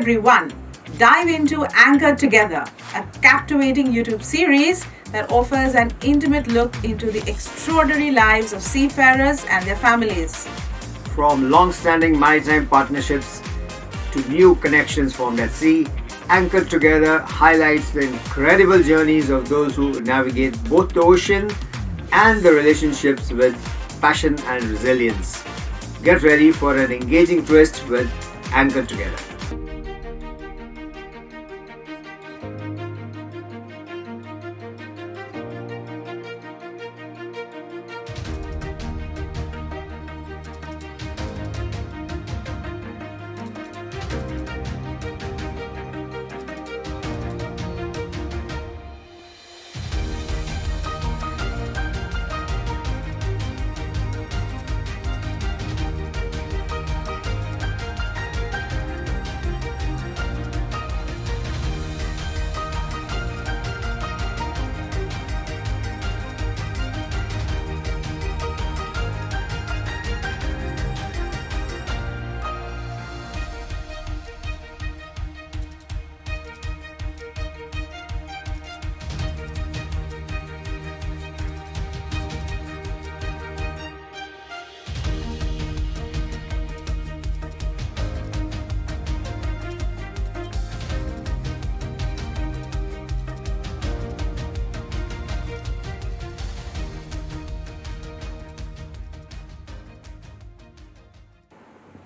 everyone. Dive into Anchor Together, a captivating YouTube series that offers an intimate look into the extraordinary lives of seafarers and their families. From long-standing maritime partnerships to new connections formed at sea, Anchored Together highlights the incredible journeys of those who navigate both the ocean and the relationships with passion and resilience. Get ready for an engaging twist with Anchored Together.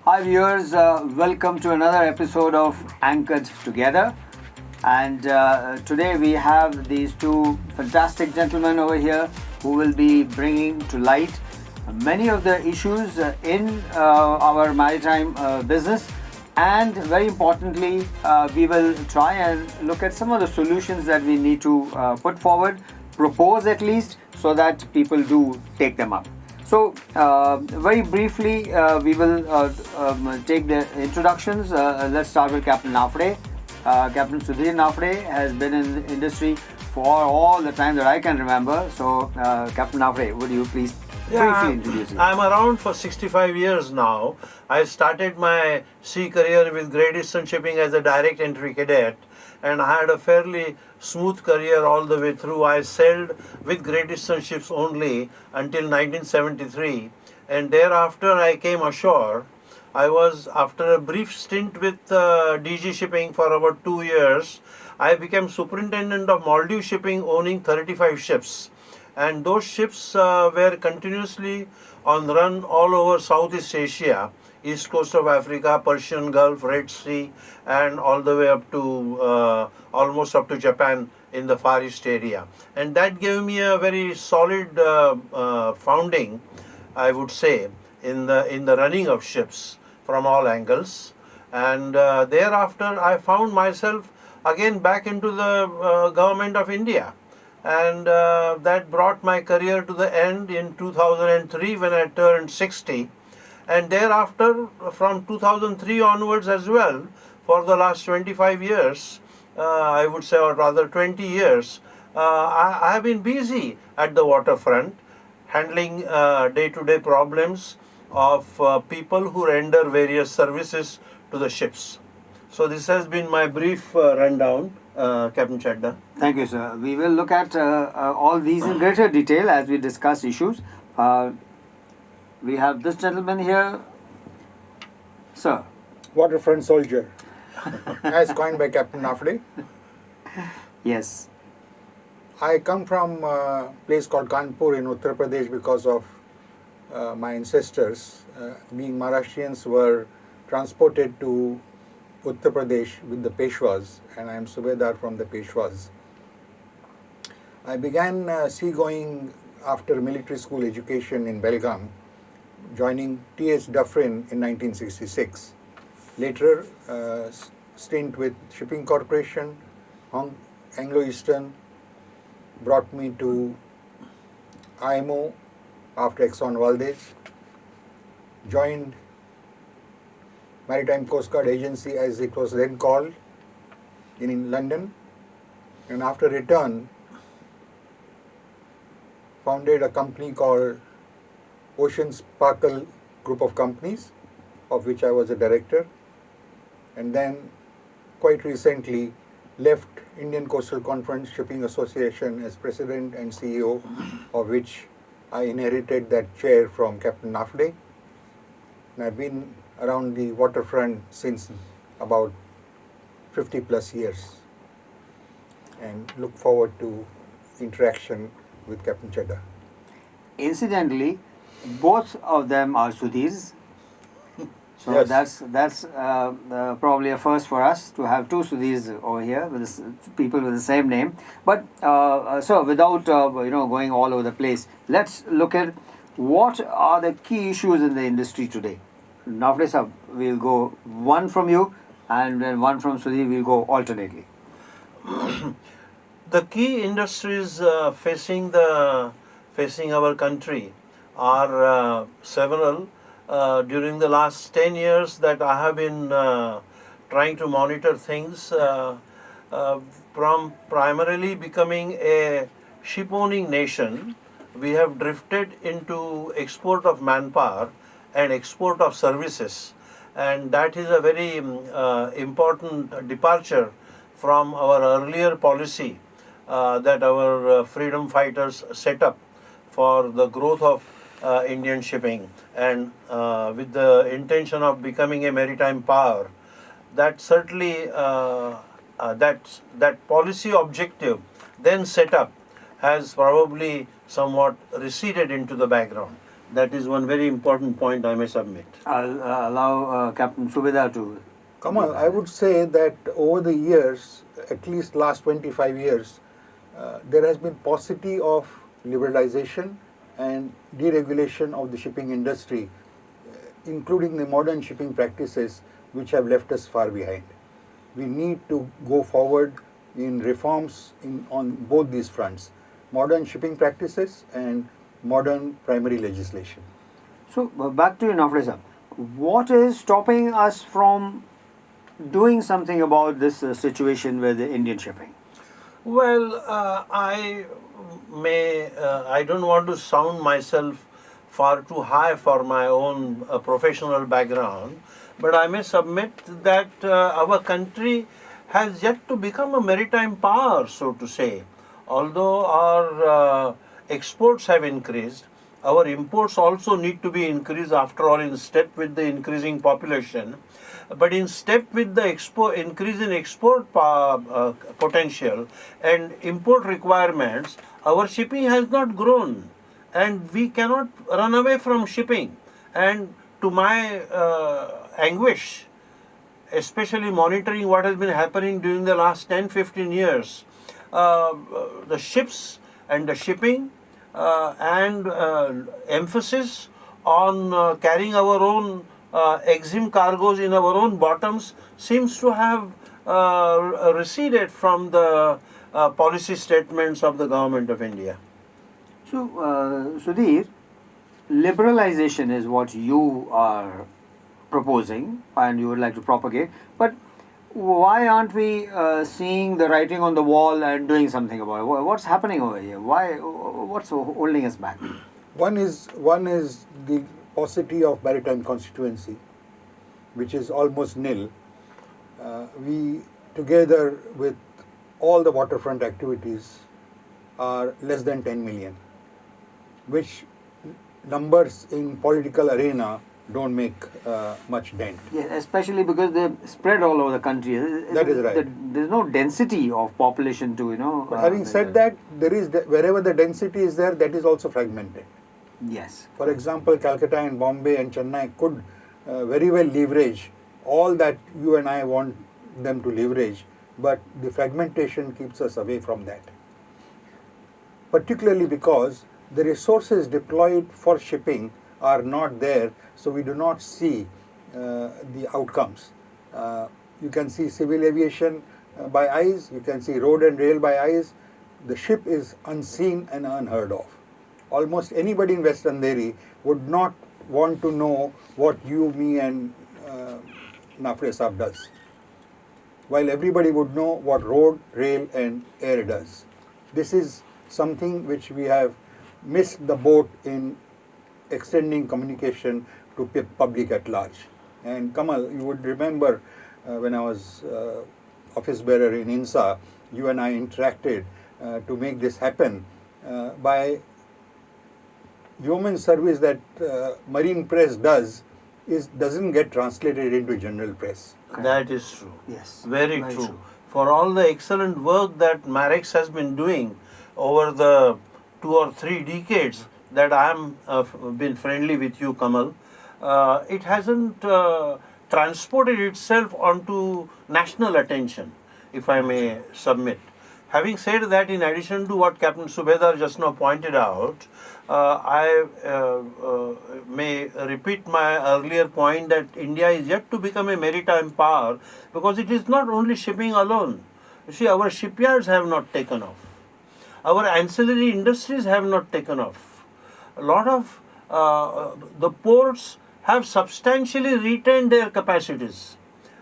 Hi viewers, welcome to another episode of Anchored Together. And today we have these two fantastic gentlemen over here who will be bringing to light many of the issues in our maritime business. And very importantly, we will try and look at some of the solutions that we need to put forward, propose at least, so that people do take them up. So, very briefly, we will take the introductions. Let's start with Captain Naphade. Captain Sudhir Naphade has been in the industry for all the time that I can remember. So, Captain Naphade, would you please briefly introduce you? I'm around for 65 years now. I started my sea career with Great Eastern Shipping as a direct entry cadet, and I had a fairly smooth career all the way through. I sailed with Great Eastern ships only until 1973, and thereafter I came ashore. I was, after a brief stint with DG Shipping for about 2 years, I became superintendent of Maldives Shipping, owning 35 ships. And those ships were continuously on run all over Southeast Asia, east coast of Africa, Persian Gulf, Red Sea, and all the way up to almost up to Japan in the Far East area. And that gave me a very solid founding, I would say, in the running of ships from all angles. And thereafter, I found myself again back into the government of India. And that brought my career to the end in 2003 when I turned 60. And thereafter, from 2003 onwards as well, for the last 25 years, I would say, or rather 20 years, I have been busy at the waterfront, handling day-to-day problems of people who render various services to the ships. So this has been my brief rundown, Captain Chadda. Thank you, sir. We will look at all these in greater detail as we discuss issues. We have this gentleman here. Sir. Waterfront soldier, as coined by Captain Naphade. Yes. I come from a place called Kanpur in Uttar Pradesh because of my ancestors, being Maharashtrians, were transported to Uttar Pradesh with the Peshwas, and I am Subhedar from the Peshwas. I began seagoing after military school education in Belgaum, joining T.S. Dufferin in 1966. Later, stint with Shipping Corporation, Anglo-Eastern, brought me to IMO after Exxon Valdez, joined Maritime Coast Guard Agency as it was then called in London, and after return founded a company called Ocean Sparkle Group of Companies, of which I was a director, and then quite recently left Indian Coastal Conference Shipping Association as president and CEO, of which I inherited that chair from Captain Naphade. And I've been around the waterfront since about 50 plus years and look forward to interaction with Captain Cheddar. Incidentally, both of them are Sudhirs. So Yes. that's probably a first for us to have two Sudhirs over here with people with the same name. But so without going all over the place, let's look at what are the key issues in the industry today. Nowadays, sir, we'll go one from you and then one from Sudhir. We'll go alternately. The key industries facing our country are several. During the last 10 years that I have been trying to monitor things, from primarily becoming a ship owning nation, we have drifted into export of manpower and export of services, and that is a very important departure from our earlier policy that our freedom fighters set up for the growth of Indian shipping, and with the intention of becoming a maritime power. That certainly that policy objective then set up has probably somewhat receded into the background. That is one very important point I may submit. I'll allow Captain Subhedar to. Kamal, I would say that over the years, at least last 25 years, there has been paucity of liberalization and deregulation of the shipping industry, including the modern shipping practices which have left us far behind. We need to go forward in reforms on both these fronts, modern shipping practices and modern primary legislation. So back to you, Naphade sir. What is stopping us from doing something about this situation with the Indian shipping? Well, I don't want to sound myself far too high for my own professional background, but I may submit that our country has yet to become a maritime power, so to say. Although our exports have increased, our imports also need to be increased, after all, in step with the increasing population. But in step with the increase in export potential and import requirements, our shipping has not grown, and we cannot run away from shipping. And to my anguish, especially monitoring what has been happening during the last 10-15 years, the ships and the shipping and emphasis on carrying our own exim cargoes in our own bottoms seems to have receded from the policy statements of the government of India. So, Sudhir, liberalization is what you are proposing and you would like to propagate, but why aren't we seeing the writing on the wall and doing something about it? What's happening over here? What's holding us back? One is the paucity of maritime constituency, which is almost nil. We, together with all the waterfront activities, are less than 10 million, which numbers in political arena don't make much dent. Yeah, especially because they're spread all over the country. That is right. There's no density of population to, But having said that, there is wherever the density is there, that is also fragmented. Yes. For example, Calcutta and Bombay and Chennai could very well leverage all that you and I want them to leverage, but the fragmentation keeps us away from that. Particularly because the resources deployed for shipping are not there, so we do not see the outcomes. You can see civil aviation by eyes, you can see road and rail by eyes. The ship is unseen and unheard of. Almost anybody in West Andheri would not want to know what you, me and Naphade Saab does, while everybody would know what road, rail and air does. This is something which we have missed the boat in extending communication to public at large. And Kamal, you would remember when I was office bearer in INSA, you and I interacted to make this happen by yeoman service that marine press doesn't get translated into general press. That is true. Yes. Very true. For all the excellent work that Marex has been doing over the 2 or 3 decades that I am been friendly with you, Kamal, it hasn't transported itself onto national attention, if I may submit. Having said that, in addition to what Captain Subhedar just now pointed out, I may repeat my earlier point that India is yet to become a maritime power because it is not only shipping alone. You see, our shipyards have not taken off. Our ancillary industries have not taken off. A lot of the ports have substantially retained their capacities.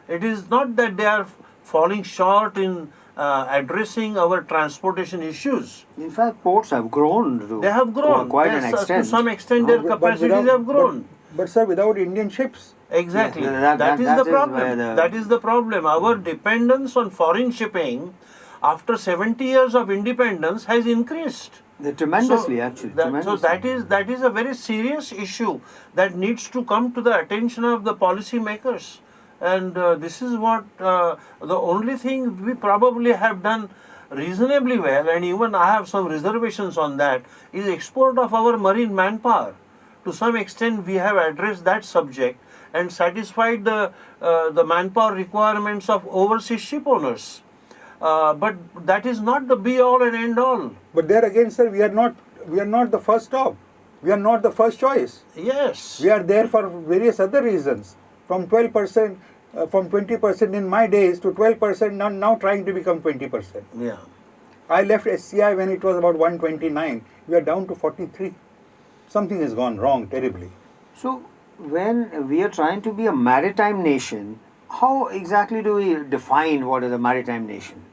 It is not that they are falling short in addressing our transportation issues. In fact, ports have grown. They have grown. Quite an Yes, extent. to some extent, their capacities have grown. But sir, without Indian ships, Exactly. Yes, that is that the is where problem. the- That is the problem. Our dependence on foreign shipping after 70 years of independence has increased. Tremendously, So actually. that is a very serious issue that needs to come to the attention of the policy makers. And this is what the only thing we probably have done reasonably well, and even I have some reservations on that, is export of our marine manpower. To some extent, we have addressed that subject and satisfied the manpower requirements of overseas ship owners. But that is not the be all and end all. but there again, sir, we are not the first stop. We are not the first choice. Yes. We are there for various other reasons. From 12%, from 20% in my days to 12% now trying to become 20%. Yeah. I left SCI when it was about 129. We are down to 43. Something has gone wrong terribly. So, when we are trying to be a maritime nation, how exactly do we define what is a maritime nation?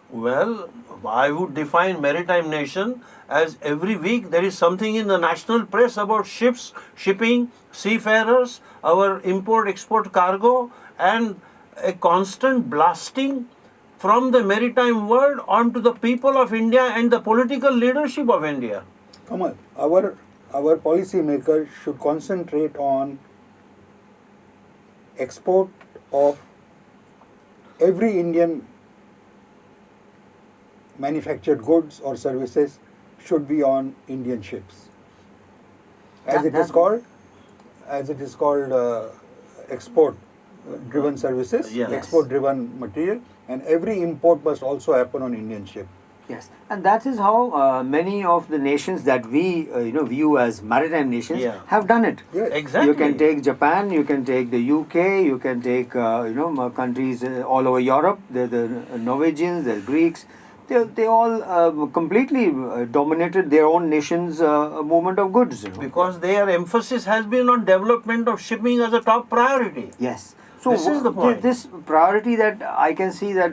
Well, I would define maritime nation as every week there is something in the national press about ships, shipping, seafarers, our import-export cargo, and a constant blasting from the maritime world onto the people of India and the political leadership of India. Kamal, our policy makers should concentrate on export of every Indian manufactured goods or services should be on Indian ships. As it is called export driven services, Yes. export driven material, and every import must also happen on Indian ship. Yes, and that is how many of the nations that we view as maritime nations Yeah. have done it. Yes. Exactly. You can take Japan, you can take the UK, you can take countries all over Europe. The Norwegians, the Greeks. They all completely dominated their own nation's movement of goods. Because their emphasis has been on development of shipping as a top priority. Yes. So This is the point. This priority that I can see that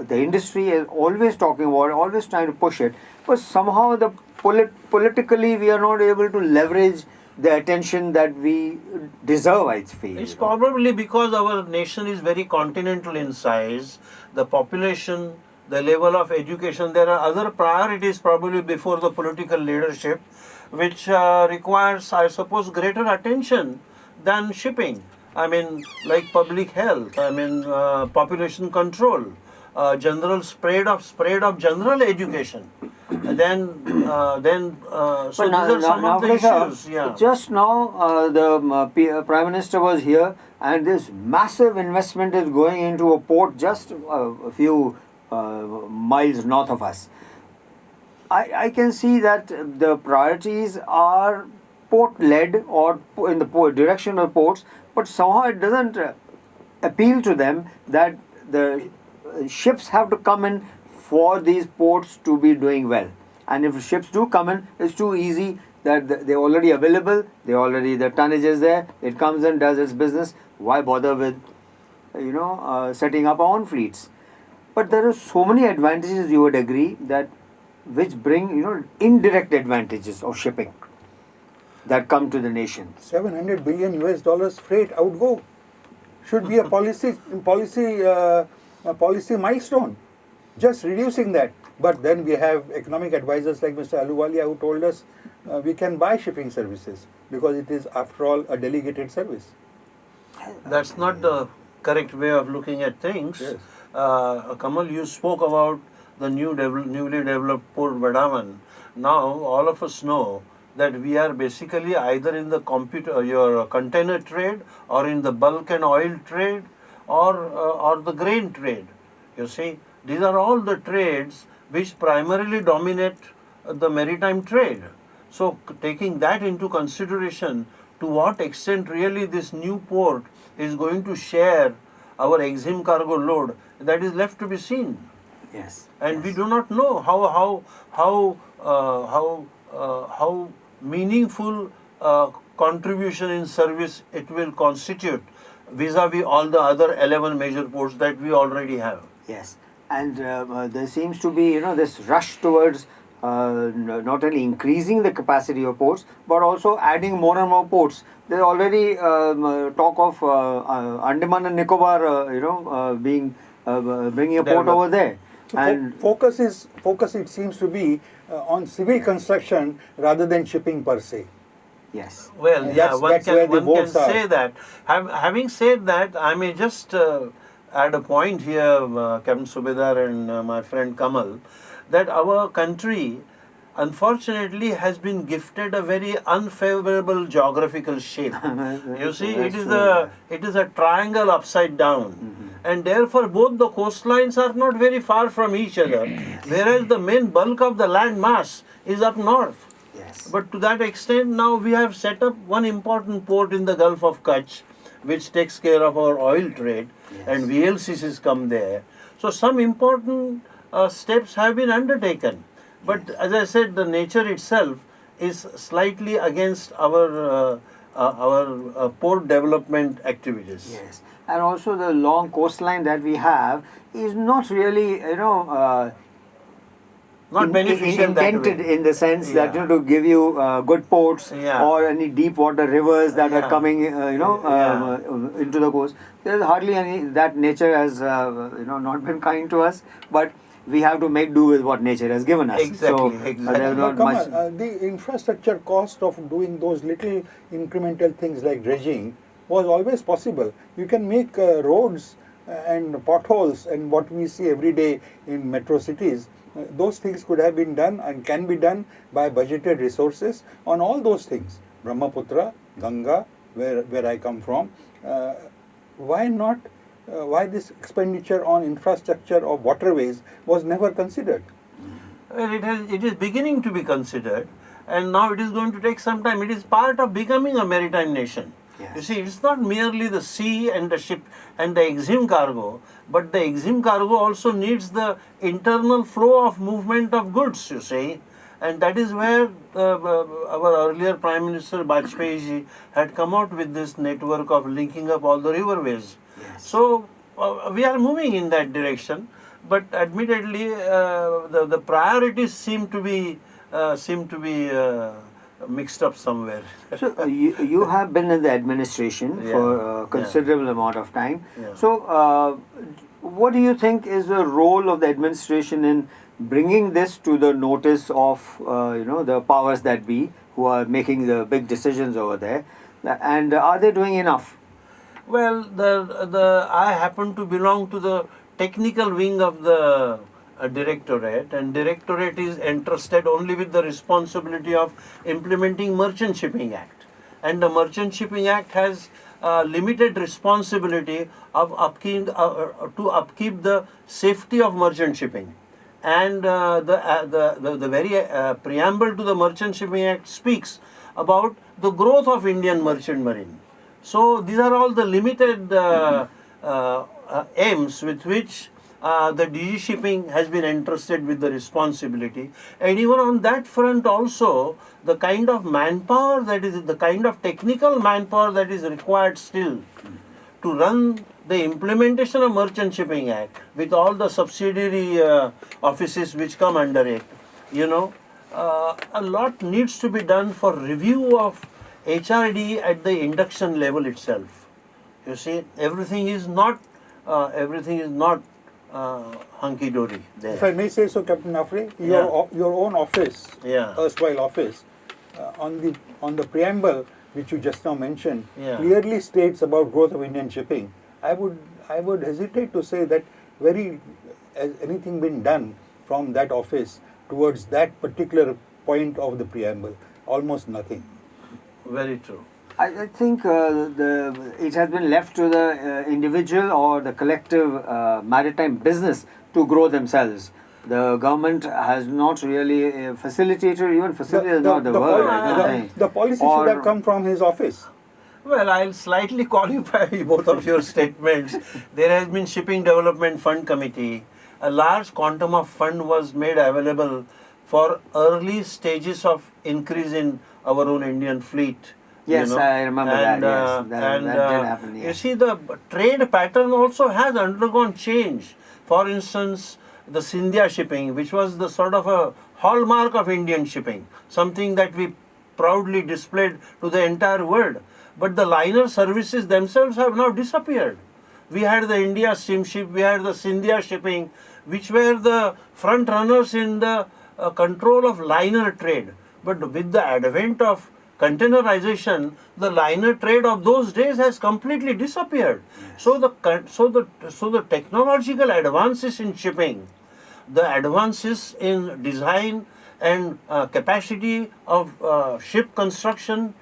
the industry is always talking about, always trying to push it, but somehow the politically we are not able to leverage the attention that we deserve, I feel. It's probably because our nation is very continental in size, the population, the level of education. There are other priorities probably before the political leadership, which requires, I suppose, greater attention than shipping. I mean, like public health, I mean, population control, general spread of general education. So these are some of the issues. Yeah. Just now, the Prime Minister was here, and this massive investment is going into a port just a few miles north of us. I can see that the priorities are port-led or in the direction of ports, but somehow it doesn't appeal to them that the ships have to come in for these ports to be doing well. And if ships do come in, it's too easy that they're already available, the tonnage is there, it comes in, does its business. Why bother with, setting up our own fleets? But there are so many advantages, you would agree, that which bring, indirect advantages of shipping that come to the nation. 700 billion US dollars freight outgo should be a policy policy milestone, just reducing that. But then we have economic advisors like Mr. Aluwalia who told us we can buy shipping services because it is, after all, a delegated service. That's not the correct way of looking at things. Yes. Kamal, you spoke about the newly developed Port Vadaman. Now, all of us know that we are basically either in the your container trade, or in the bulk and oil trade, or the grain trade. You see, these are all the trades which primarily dominate the maritime trade. So, taking that into consideration, to what extent really this new port is going to share our exim cargo load, that is left to be seen. Yes. And we do not know how meaningful contribution in service it will constitute vis-a-vis all the other 11 major ports that we already have. Yes, and there seems to be, this rush towards not only increasing the capacity of ports, but also adding more and more ports. There's already talk of Andaman and Nicobar, being bringing a port over there. So And focus, it seems to be on civil construction rather than shipping per se. yes, Well, And yeah, that's where the one can boats are. say that. Having said that, I may just add a point here, Captain Subhedar and my friend Kamal, that our country unfortunately has been gifted a very unfavorable geographical shape. You see, it is a triangle upside down. And therefore both the coastlines are not very far from each other, whereas the main bulk of the land mass is up north. yes. But to that extent, now we have set up one important port in the Gulf of Kutch, which takes care of our oil trade, and VLCCs come there. So some important steps have been undertaken. But as I said, the nature itself is slightly against our port development activities. Yes, and also the long coastline that we have is not really, Not beneficial that intended way. in the sense that, Yeah. to give you good ports Yeah. or any deep water rivers that are Yeah. coming, Yeah. into the coast. There's hardly any. That nature has, not been kind to us, but we have to make do with what nature has given us. Exactly, So exactly. there's But not come much. on, the infrastructure cost of doing those little incremental things like dredging was always possible. You can make roads and potholes and what we see every day in metro cities. Those things could have been done and can be done by budgeted resources on all those things. Brahmaputra, Ganga, where I come from. Why not? Why this expenditure on infrastructure of waterways was never considered? Well, it is beginning to be considered, and now it is going to take some time. It is part of becoming a maritime nation. Yes. You see, it's not merely the sea and the ship and the exim cargo, but the exim cargo also needs the internal flow of movement of goods, you see. And that is where our earlier Prime Minister Bajpayee had come out with this network of linking up all the riverways. Yes. So we are moving in that direction, but admittedly the priorities seem to be mixed up somewhere. So you have been in the administration Yeah. for a considerable amount of time. Yeah. So what do you think is the role of the administration in bringing this to the notice of the powers that be who are making the big decisions over there, and are they doing enough? Well, I happen to belong to the technical wing of the directorate, and directorate is entrusted only with the responsibility of implementing Merchant Shipping Act, and the Merchant Shipping Act has limited responsibility of to upkeep the safety of merchant shipping, and the very preamble to the Merchant Shipping Act speaks about the growth of Indian merchant marine. So these are all the limited aims with which the DG Shipping has been entrusted with the responsibility. And even on that front also, the kind of manpower that is, the kind of technical manpower that is required still to run the implementation of Merchant Shipping Act with all the subsidiary offices which come under it, a lot needs to be done for review of HRD at the induction level itself. You see, everything is not hunky-dory there. If I may say so, Captain Naphade, your own office, Yeah. erstwhile office, on the preamble which you just now mentioned, Yeah. clearly states about growth of Indian shipping. I would hesitate to say that has anything been done from that office towards that particular point of the preamble. Almost nothing. Very true. I think it has been left to the individual or the collective maritime business to grow themselves. The government has not really facilitated, even facilitated is not the word. I don't think. The policy Or- should have come from his office. Well, I'll slightly qualify both of your statements. There has been Shipping Development Fund Committee. A large quantum of fund was made available for early stages of increase in our own Indian fleet. Yes, I remember that, yes. That did happen, You yes. see, the trade pattern also has undergone change. For instance, the Scindia shipping, which was the sort of a hallmark of Indian shipping, something that we proudly displayed to the entire world. But the liner services themselves have now disappeared. We had the India steamship, we had the Scindia shipping, which were the front runners in the control of liner trade. But with the advent of containerization, the liner trade of those days has completely disappeared. So the technological advances in shipping, the advances in design and capacity of ship construction,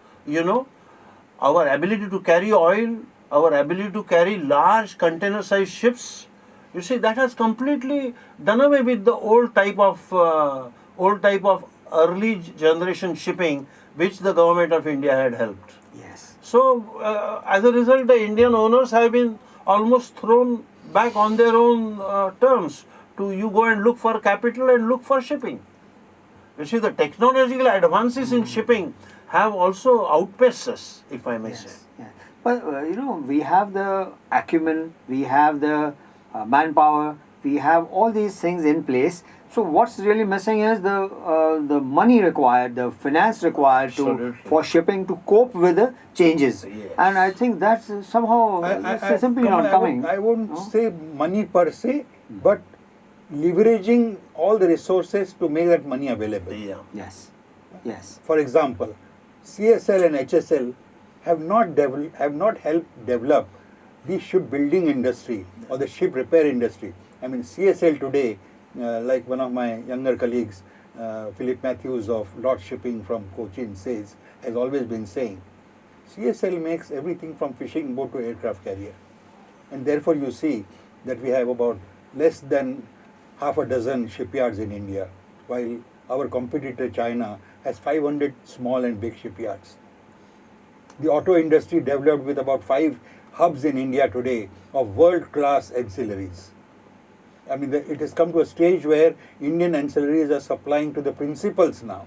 our ability to carry oil, our ability to carry large container sized ships, you see, that has completely done away with the old type of early generation shipping which the government of India had helped. Yes. So, as a result, the Indian owners have been almost thrown back on their own terms to you go and look for capital and look for shipping. You see, the technological advances in shipping have also outpaced us, if I may say. Yes. Yeah. But we have the acumen, we have the manpower, we have all these things in place. So what's really missing is the money required, the finance required for shipping to cope with the changes. Yes. And I think that's somehow it's simply Kamal, not coming. I wouldn't say money per se, but leveraging all the resources to make that money available. Yeah. Yes. Yes. For example, CSL and HSL have not helped develop the shipbuilding industry or the ship repair industry. I mean, CSL today, like one of my younger colleagues, Philip Matthews of Lot Shipping from Cochin says, has always been saying, CSL makes everything from fishing boat to aircraft carrier. And therefore you see that we have about less than half a dozen shipyards in India, while our competitor China has 500 small and big shipyards. The auto industry developed with about 5 hubs in India today of world-class ancillaries. I mean, it has come to a stage where Indian ancillaries are supplying to the principals now.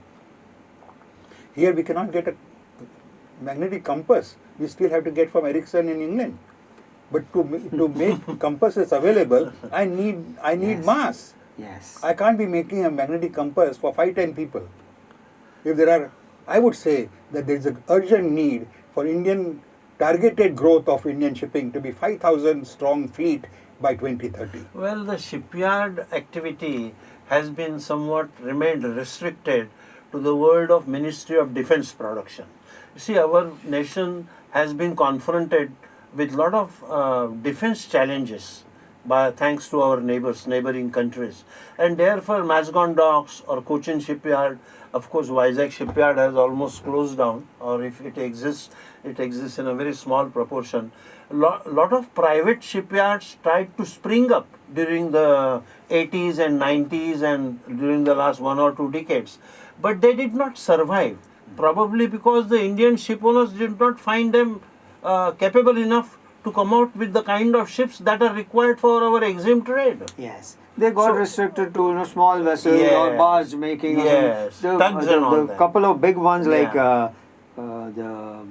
Here we cannot get a magnetic compass. We still have to get from Ericsson in England. But to make compasses available, I need Yes. mass. Yes. I can't be making a magnetic compass for 5-10 people. If I would say that there is an urgent need for Indian targeted growth of Indian shipping to be 5,000 strong fleet by 2030. Well, the shipyard activity has been somewhat remained restricted to the world of Ministry of Defence production. You see, our nation has been confronted with a lot of defence challenges thanks to our neighboring countries. And therefore, Mazgon Docks or Cochin Shipyard, of course, Vizag Shipyard has almost closed down, or if it exists in a very small proportion. Lot of private shipyards tried to spring up during the 80s and 90s and during the last 1 or 2 decades. But they did not survive, probably because the Indian ship owners did not find them capable enough to come out with the kind of ships that are required for our EXIM trade. Yes. They got restricted to small vessels or barge making. Yes. Tugs and all The that. couple of big ones like Yeah. the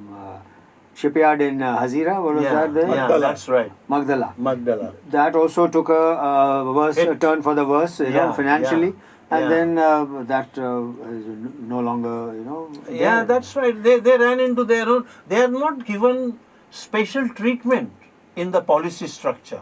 shipyard in Hazira. What was that there? Yeah, that's right. Magdala. Magdala. That also took a turn for the worse, financially. And then that is no longer, Yeah, there. that's right. They ran into their own. They are not given special treatment in the policy structure.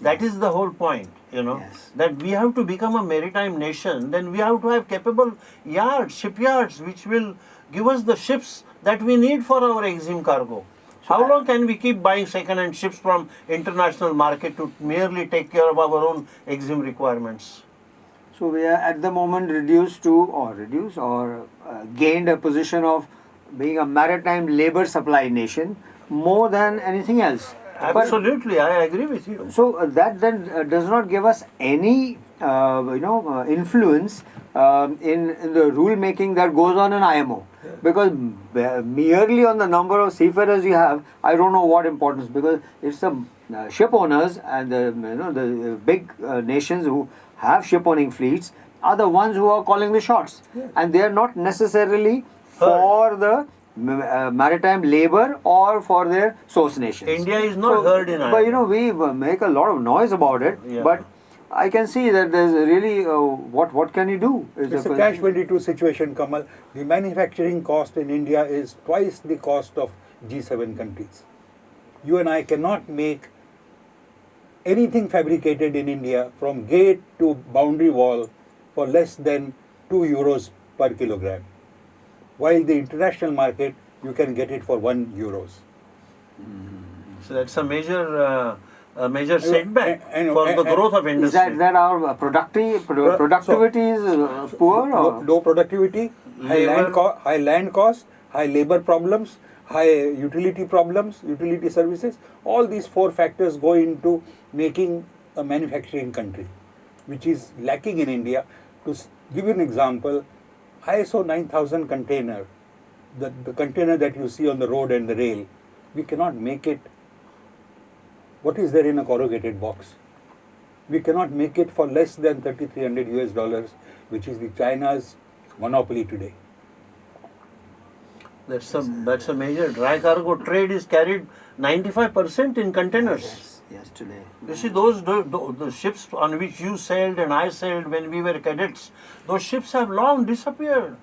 That is the whole point, Yes. that we have to become a maritime nation. Then we have to have capable yards, shipyards, which will give us the ships that we need for our exim cargo. How long can we keep buying second-hand ships from international market to merely take care of our own exim requirements? So we are at the moment gained a position of being a maritime labor supply nation more than anything else. But- Absolutely, I agree with you. so that then does not give us any influence in the rule making that goes on in IMO, because merely on the number of seafarers you have, I don't know what importance, because it's the ship owners and the big nations who have ship owning fleets are the ones who are calling the shots, and they are not necessarily for the maritime labor or for their source nations. India is not heard in But IMO. we make a lot of noise about it. Yeah. But I can see that there's really what can you do? Is It's the a catch-22 situation, Kamal. The manufacturing cost in India is twice the cost of G7 countries. You and I cannot make anything fabricated in India from gate to boundary wall for less than 2 euros per kilogram. While the international market, you can get it for 1 euros. So that's a major setback and- for the growth of Is industry. that our productivity is poor? Or? Low productivity, high land cost, high labor problems, high utility problems, utility services. All these four factors go into making a manufacturing country, which is lacking in India. To give you an example, ISO 9000 container, the container that you see on the road and the rail, we cannot make it. What is there in a corrugated box? We cannot make it for less than 3,300 US dollars, which is the China's monopoly today. That's a major. Dry cargo trade is carried 95% in containers. Yes, today. You see, the ships on which you sailed and I sailed when we were cadets, those ships have long disappeared.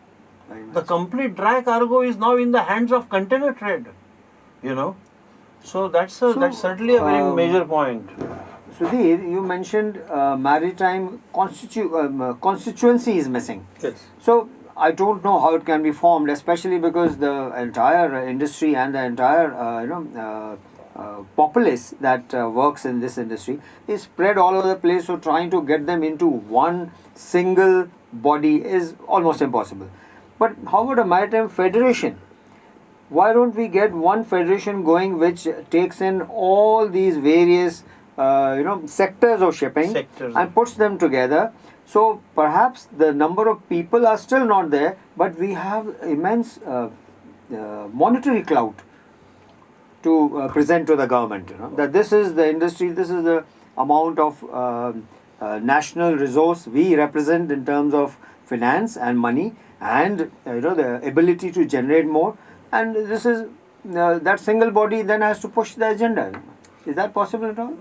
The complete dry cargo is now in the hands of container trade. So that's certainly a very major point. Sudhir, you mentioned maritime constituency is missing. Yes. So I don't know how it can be formed, especially because the entire industry and the entire populace that works in this industry is spread all over the place. So trying to get them into one single body is almost impossible. But how about a maritime federation? Why don't we get one federation going which takes in all these various sectors of shipping Sectors. and puts them together? So perhaps the number of people are still not there, but we have immense monetary clout to present to the government. That this is the industry, this is the amount of national resource we represent in terms of finance and money, and the ability to generate more. And this is that single body then has to push the agenda. Is that possible at all?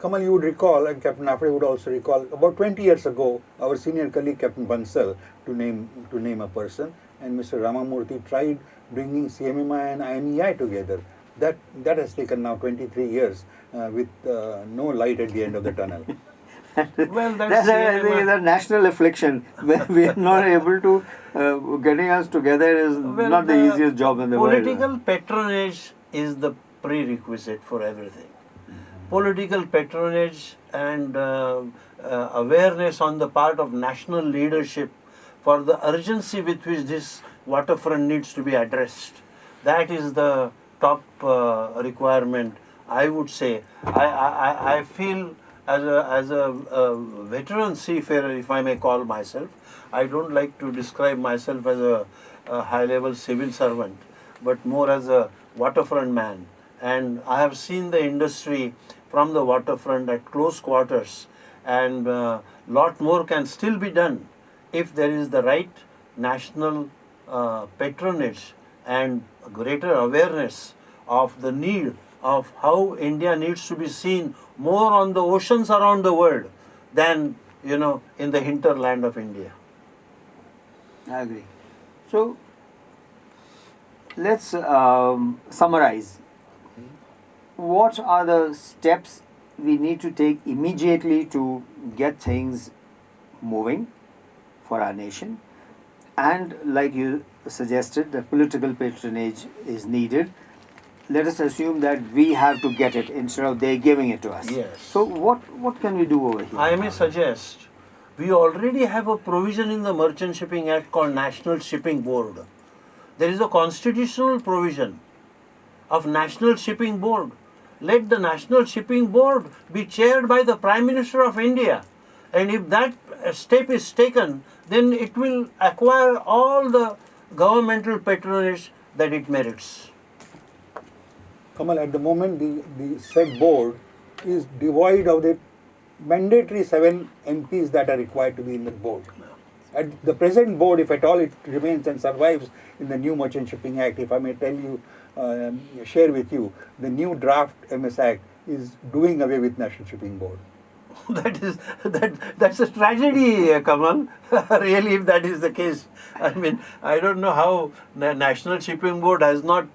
Kamal, you would recall, and Captain Naphade would also recall, about 20 years ago, our senior colleague Captain Bansal, to name a person, and Mr. Ramamurthy tried bringing CMMI and IMEI together. That has taken now 23 years with no light at the end of the tunnel. Well, That's I think is a national affliction. We are not able to getting us together is not the easiest job in the world. Political patronage is the prerequisite for everything. Political patronage and awareness on the part of national leadership for the urgency with which this waterfront needs to be addressed. That is the top requirement, I would say. I feel as a veteran seafarer, if I may call myself, I don't like to describe myself as a high-level civil servant, but more as a waterfront man. And I have seen the industry from the waterfront at close quarters, and lot more can still be done if there is the right national patronage and greater awareness of the need of how India needs to be seen more on the oceans around the world than in the hinterland of India. I agree. So let's summarize. what are the steps we need to take immediately to get things moving for our nation? And like you suggested, the political patronage is needed. Let us assume that we have to get it instead of they giving it to us. Yes. So what can we do over here? I may suggest, we already have a provision in the Merchant Shipping Act called National Shipping Board. There is a constitutional provision of National Shipping Board. Let the National Shipping Board be chaired by the Prime Minister of India. And if that step is taken, then it will acquire all the governmental patronage that it merits. Kamal, at the moment, the said board is devoid of the mandatory 7 MPs that are required to be in the board. At the present board, if at all it remains and survives in the new Merchant Shipping Act, if I may tell you, share with you, the new draft MS Act is doing away with National Shipping Board. That's a tragedy, Kamal. Really, if that is the case. I mean, I don't know how the National Shipping Board has not...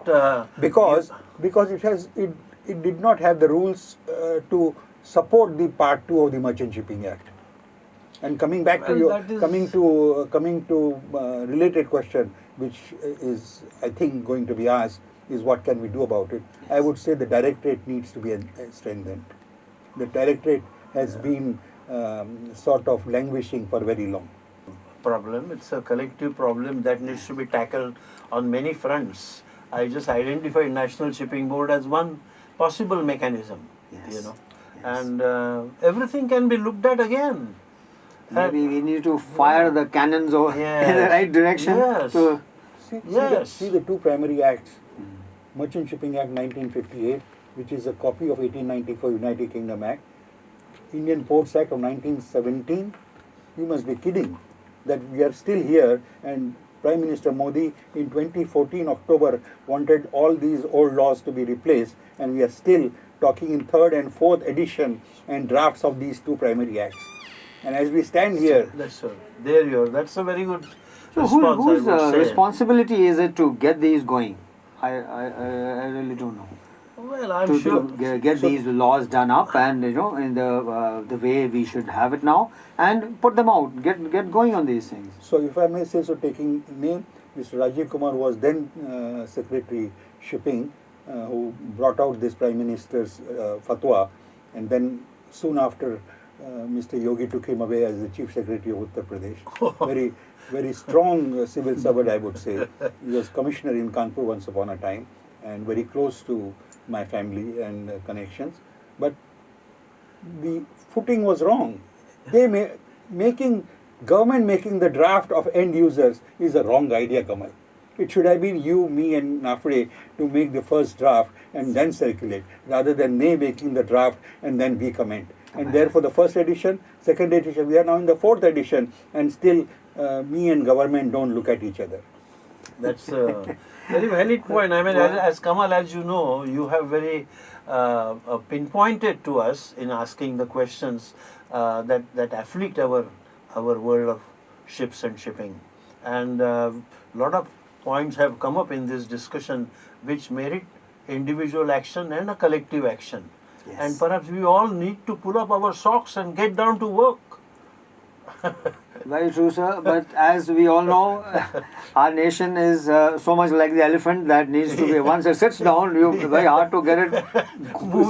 Because it did not have the rules to support the Part 2 of the Merchant Shipping Act. And coming back to your coming to related question, which is I think going to be asked, is what can we do about it? I would say the directorate needs to be strengthened. The directorate has been sort of languishing for very long. Problem. It's a collective problem that needs to be tackled on many fronts. I just identified National Shipping Board as one possible mechanism, Yes. Yes. And everything can be looked at again. Maybe we need to fire the cannons over in the right direction. Yes. To See the two primary acts. Merchant Shipping Act 1958, which is a copy of 1894 United Kingdom Act. Indian Ports Act of 1917. You must be kidding that we are still here, and Prime Minister Modi in 2014 October wanted all these old laws to be replaced, and we are still talking in 3rd and 4th edition and drafts of these two primary acts. And as we stand here, That's a very good so response. whose I would say. responsibility is it to get these going? I really don't know. Well, I'm To sure. get these laws done up, and in the way we should have it now, and put them out. Get going on these things. so if I may say so, taking name, Mr. Rajiv Kumar was then Secretary Shipping, who brought out this Prime Minister's fatwa, and then soon after Mr. Yogi took him away as the Chief Secretary of Uttar Pradesh. Very strong civil servant, I would say. He was commissioner in Kanpur once upon a time, and very close to my family and connections. But the footing was wrong. Government making the draft of end users is a wrong idea, Kamal. It should have been you, me and Naphade to make the first draft and then circulate, rather than they making the draft and then we comment. And therefore the first edition, second edition, we are now in the 4th edition, and still me and government don't look at each other. That's a very valid point. I mean, as Kamal, as you know, you have very pinpointed to us in asking the questions that afflict our world of ships and shipping. And a lot of points have come up in this discussion which merit individual action and a collective action. Yes. And perhaps we all need to pull up our socks and get down to work. Very true, sir. But as we all know, our nation is so much like the elephant that needs to be, once it sits down, it's very hard to get it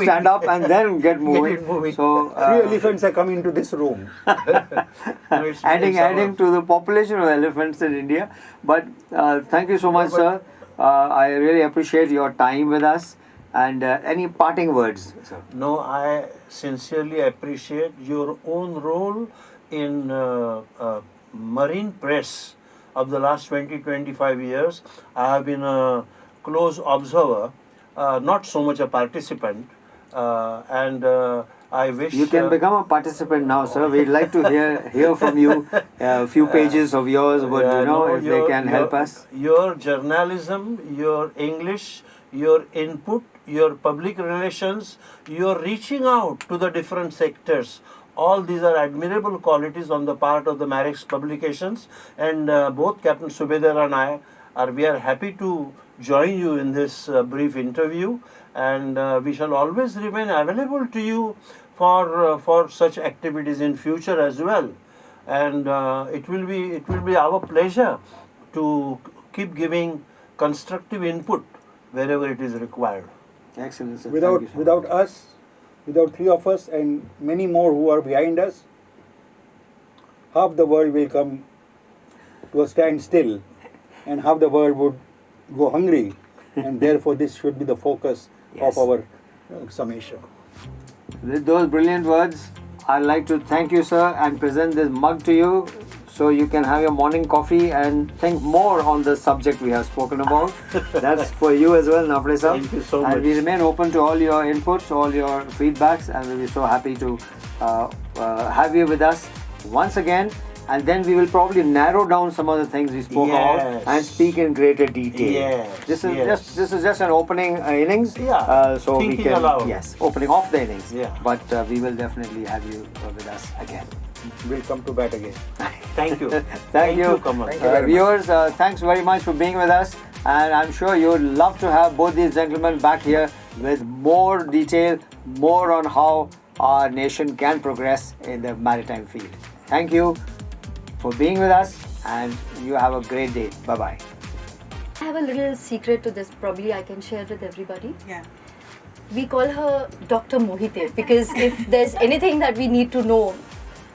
stand up and then get moving. Get it moving. So 3 elephants are coming into this room. adding to the population of elephants in India. But thank you so much, sir. I really appreciate your time with us. And any parting words, sir? No, I sincerely appreciate your own role in marine press of the last 20-25 years. I have been a close observer, not so much a participant, and I wish... You can become a participant now, sir. We'd like to hear from you a few pages of yours, but if they can help us. Your journalism, your English, your input, your public relations, your reaching out to the different sectors, all these are admirable qualities on the part of the Marex publications, and both Captain Subhedar and I we are happy to join you in this brief interview, and we shall always remain available to you for such activities in future as well. And it will be our pleasure to keep giving constructive input wherever it is required. Excellent, sir. Without Thank you, sir. without us, without three of us and many more who are behind us, half the world will come to a standstill, and half the world would go hungry, and therefore this should be the focus Yes. of our summation. With those brilliant words, I'd like to thank you, sir, and present this mug to you so you can have your morning coffee and think more on the subject we have spoken about. That's for you as well, Naphade sir. Thank you so And much. we remain open to all your inputs, all your feedbacks, and we'll be so happy to have you with us once again. And then we will probably narrow down some of the things we spoke about Yes. and speak in greater detail. Yes, This is yes. just an opening innings. Yeah, So we thinking can aloud. yes, opening off the innings. Yeah. But we will definitely have you with us again. We'll come to bat again. Thank you. Thank you. Kamal. Thank you very much. Viewers, thanks very much for being with us. And I'm sure you'd love to have both these gentlemen back here with more detail, more on how our nation can progress in the maritime field. Thank you for being with us, and you have a great day. Bye-bye. I have a little secret to this, probably I can share with everybody. Yeah. We call her Dr. Mohite because if there's anything that we need to know,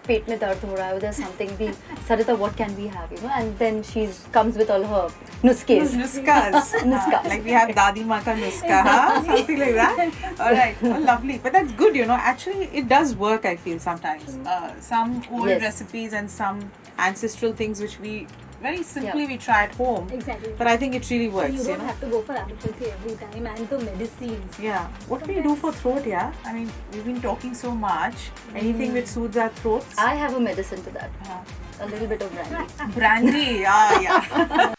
पेट में दर्द हो रहा है, or there's something, we, Sarita, what can we have, you know? And then she comes with all her nuskes. Nuskas. Nuskas. Like we have Dadi Ma ka nuska, huh? Something like that. All right. Oh, lovely. But that's good, you know. Actually, it does work, I feel, sometimes. Some old Yes. recipes and some ancestral things which we very simply Yeah. we try at home. Exactly. But I think it really works, you you don't know. have to go for allopathy every time, and the medicines. Yeah. What do we do for throat, yeah? I mean, we've been talking so much. Anything which soothes our throats? I have a medicine to that. Uh, A little bit of brandy. brandy. Ah, yeah.